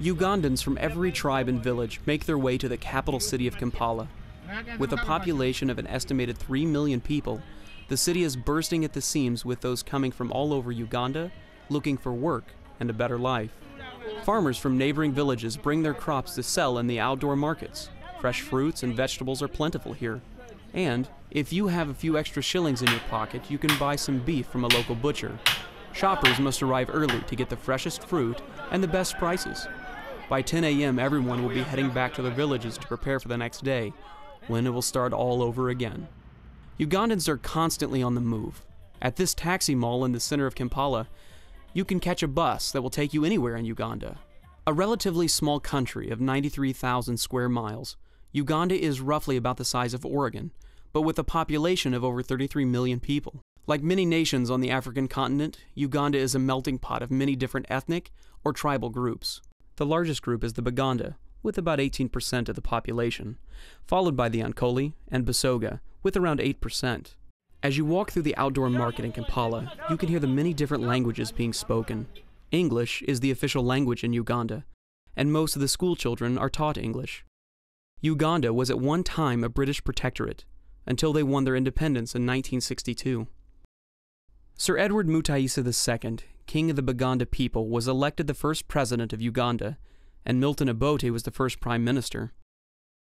Ugandans from every tribe and village make their way to the capital city of Kampala. With a population of an estimated 3 million people, the city is bursting at the seams with those coming from all over Uganda, looking for work and a better life. Farmers from neighboring villages bring their crops to sell in the outdoor markets. Fresh fruits and vegetables are plentiful here. And if you have a few extra shillings in your pocket, you can buy some beef from a local butcher. Shoppers must arrive early to get the freshest fruit and the best prices. By 10 a.m., everyone will be heading back to their villages to prepare for the next day, when it will start all over again. Ugandans are constantly on the move. At this taxi mall in the center of Kampala, you can catch a bus that will take you anywhere in Uganda. A relatively small country of 93,000 square miles, Uganda is roughly about the size of Oregon, but with a population of over 33 million people. Like many nations on the African continent, Uganda is a melting pot of many different ethnic or tribal groups. The largest group is the Baganda, with about 18% of the population, followed by the Ankoli and Basoga, with around 8%. As you walk through the outdoor market in Kampala, you can hear the many different languages being spoken. English is the official language in Uganda, and most of the school children are taught English. Uganda was at one time a British protectorate, until they won their independence in 1962. Sir Edward Mutaisa II, King of the Baganda people, was elected the first president of Uganda, and Milton Obote was the first prime minister.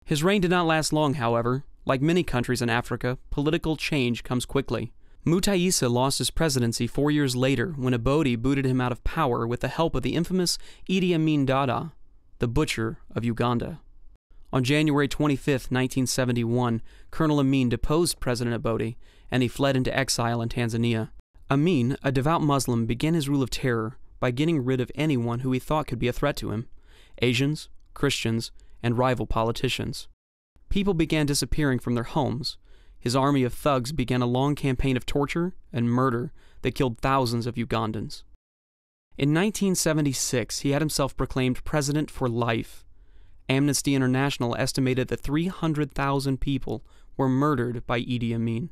His reign did not last long, however. Like many countries in Africa, political change comes quickly. Mutaisa lost his presidency 4 years later when Obote booted him out of power with the help of the infamous Idi Amin Dada, the butcher of Uganda. On January 25, 1971, Colonel Amin deposed President Obote, and he fled into exile in Tanzania. Amin, a devout Muslim, began his rule of terror by getting rid of anyone who he thought could be a threat to him: Asians, Christians, and rival politicians. People began disappearing from their homes. His army of thugs began a long campaign of torture and murder that killed thousands of Ugandans. In 1976, he had himself proclaimed president for life. Amnesty International estimated that 300,000 people were murdered by Idi Amin.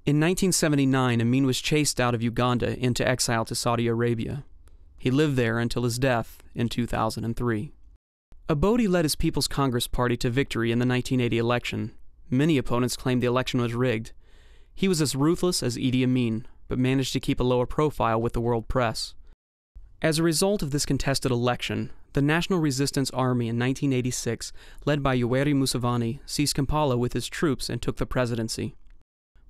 In 1979, Amin was chased out of Uganda into exile to Saudi Arabia. He lived there until his death in 2003. Obote led his People's Congress Party to victory in the 1980 election. Many opponents claimed the election was rigged. He was as ruthless as Idi Amin, but managed to keep a lower profile with the world press. As a result of this contested election, the National Resistance Army in 1986, led by Yoweri Museveni, seized Kampala with his troops and took the presidency.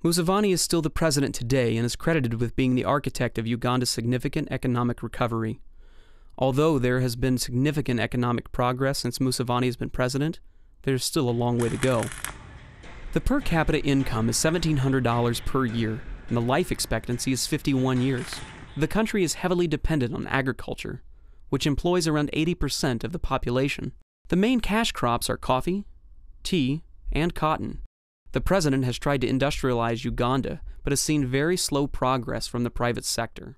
Museveni is still the president today and is credited with being the architect of Uganda's significant economic recovery. Although there has been significant economic progress since Museveni has been president, there is still a long way to go. The per capita income is $1,700 per year, and the life expectancy is 51 years. The country is heavily dependent on agriculture, which employs around 80% of the population. The main cash crops are coffee, tea, and cotton. The president has tried to industrialize Uganda, but has seen very slow progress from the private sector.